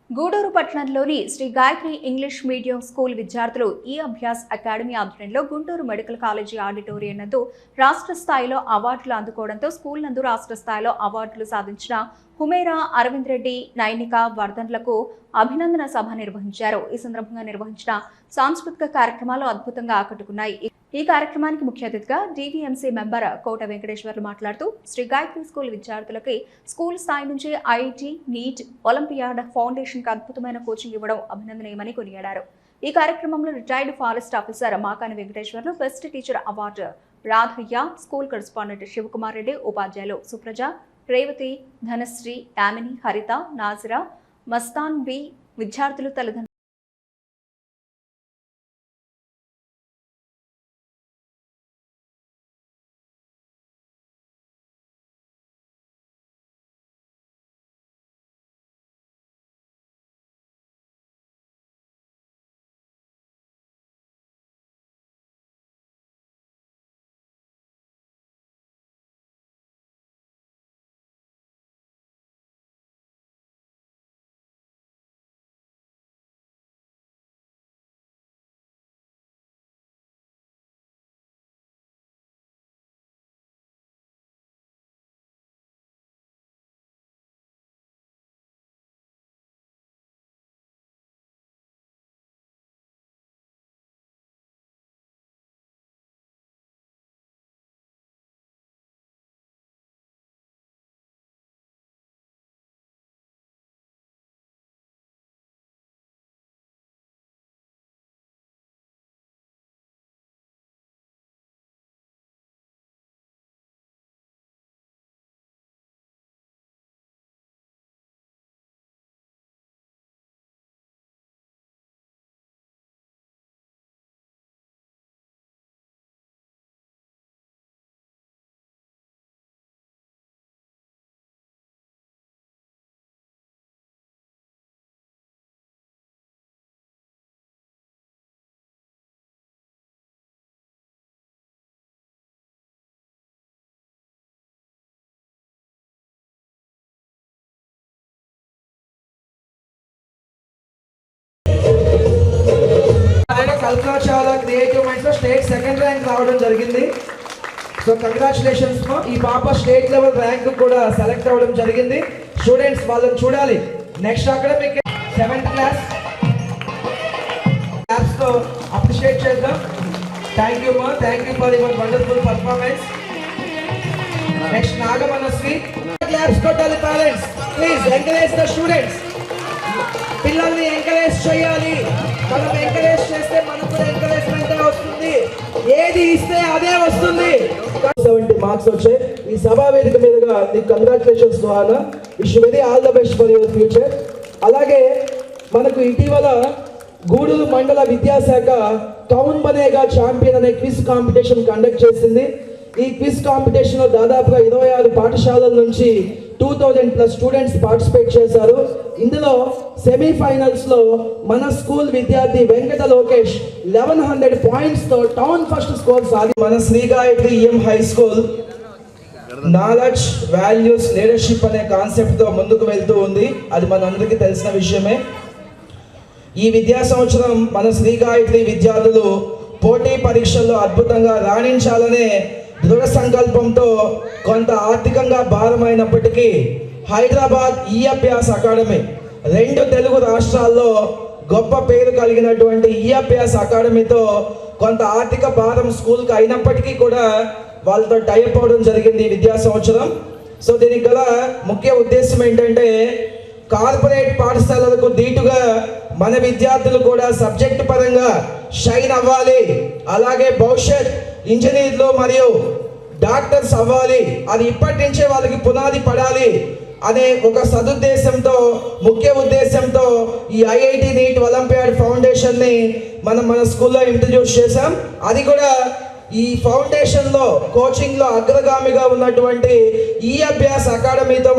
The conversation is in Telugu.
గూడూరు పట్టణంలోని Sri Gayatri English medium school విద్యార్థులు ఈ అభ్యాస్ అకాడమీ ఆధ్వర్యంలో గుంటూరు మెడికల్ కాలేజీ ఆడిటోరియం నందు రాష్ట్ర స్థాయిలో అవార్డులు అందుకోవడంతో స్కూల్ నందు రాష్ట్ర స్థాయిలో అవార్డులు సాధించిన హుమేరా అరవింద్ రెడ్డి, నైనిక వర్ధన్లకు అభినందన సభ నిర్వహించారు. ఈ సందర్భంగా నిర్వహించిన సాంస్కృతిక కార్యక్రమాలు అద్భుతంగా ఆకట్టుకున్నాయి. ఈ కార్యక్రమానికి ముఖ్య అతిథిగా DVMC మెంబర్ కోట వెంకటేశ్వర్లు మాట్లాడుతూ శ్రీ గాయత్రి స్కూల్ విద్యార్థులకి స్కూల్ స్థాయి నుంచి IIT, NEET, ఒలింపియాడ్ ఫౌండేషన్ కి అద్భుతమైన కోచింగ్ ఇవ్వడం అభినందనీయమని కొనియాడారు. ఈ కార్యక్రమంలో retired forest officer Makani Venkateswarlu, best teacher award Radhaiah, school correspondent Sivakumar Reddy, ఉపాధ్యాయులు సుప్రజ, రేవతి, ధనశ్రీ, యామిని, హరిత, నాజిరా, మస్తాన్ బి, విద్యార్థులు తల్లిదండ్రులు కల్పన చావ్లా క్రియేటివ్ మైండ్స్ లో స్టేట్ సెకండ్ ర్యాంక్ రావడం జరిగింది. సో కంగ్రాచులేషన్స్ మా. ఈ పాప స్టేట్ లెవెల్ ర్యాంక్ కూడా సెలెక్ట్ అవ్వడం జరిగింది. స్టూడెంట్స్ వాళ్ళని చూడాలి. Next academic 7th class class తో అప్రిషియేట్ చేద్దాం. థ్యాంక్ యూ మా, thank you for your wonderful performance. Next Nagamanasvi. Claps కొట్టాలి parents, please encourage the students. పిల్లల్ని ఎంకరేజ్ చేయాలి. మనం ఎంకరేజ్ చేస్తే మనకు కూడా ఎంకరేజ్మెంట్ వస్తుంది. ఏది ఇస్తే అదే వస్తుంది. 70 మార్క్స్ వచ్చాయి. ఈ సభా వేదిక మీదుగా నీకు కంగ్రాచులేషన్స్ ద్వారా. Wish very all the best for your future. అలాగే మనకు ఇటీవల గూడూరు మండల విద్యాశాఖ కౌన్ బనేగా ఛాంపియన్ అనే క్విజ్ కాంపిటీషన్ కండక్ట్ చేసింది. ఈ క్విజ్ కాంపిటీషన్ లో దాదాపుగా 26 పాఠశాలల నుంచి 2000+ స్టూడెంట్స్ పార్టిసిపేట్ చేశారు. ఇందులో సెమీఫైనల్స్ లో మన స్కూల్ విద్యార్థి వెంకట లోకేష్ 1100 పాయింట్స్ తో టౌన్ ఫస్ట్ స్కోర్ సాధించారు. మన Sri Gayatri EM high school knowledge, values, leadership అనే కాన్సెప్ట్ తో ముందుకు వెళ్తూ ఉంది. అది మనందరికీ తెలిసిన విషయమే. ఈ విద్యా సంవత్సరం మన శ్రీ గాయత్రి విద్యార్థులు పోటీ పరీక్షల్లో అద్భుతంగా రాణించాలనే దృఢ సంకల్పంతో కొంత ఆర్థికంగా భారమైనప్పటికీ హైదరాబాద్ ఈ అభ్యాస్ అకాడమీ 2 తెలుగు రాష్ట్రాల్లో గొప్ప పేరు కలిగినటువంటి ఈ అభ్యాస్ అకాడమీతో కొంత ఆర్థిక భారం స్కూల్కి అయినప్పటికీ కూడా వాళ్ళతో టైప్ అవడం జరిగింది ఈ విద్యా సంవత్సరం. సో దీనికి గల ముఖ్య ఉద్దేశం ఏంటంటే కార్పొరేట్ పాఠశాలలకు దీటుగా మన విద్యార్థులు కూడా సబ్జెక్ట్ పరంగా షైన్ అవ్వాలి. అలాగే భవిష్యత్ ఇంజనీర్లు మరియు డాక్టర్స్ అవ్వాలి. అది ఇప్పటి నుంచే వాళ్ళకి పునాది పడాలి అనే ఒక సదుద్దేశంతో, ముఖ్య ఉద్దేశంతో ఈ IIT, NEET, ఒలింపియాడ్ ఫౌండేషన్ ని మన స్కూల్లో ఇంట్రడ్యూస్ చేశాం. అది కూడా ఈ ఫౌండేషన్ లో కోచింగ్ లో అగ్రగామిగా ఉన్నటువంటి ఈ అభ్యాస్ అకాడమీతో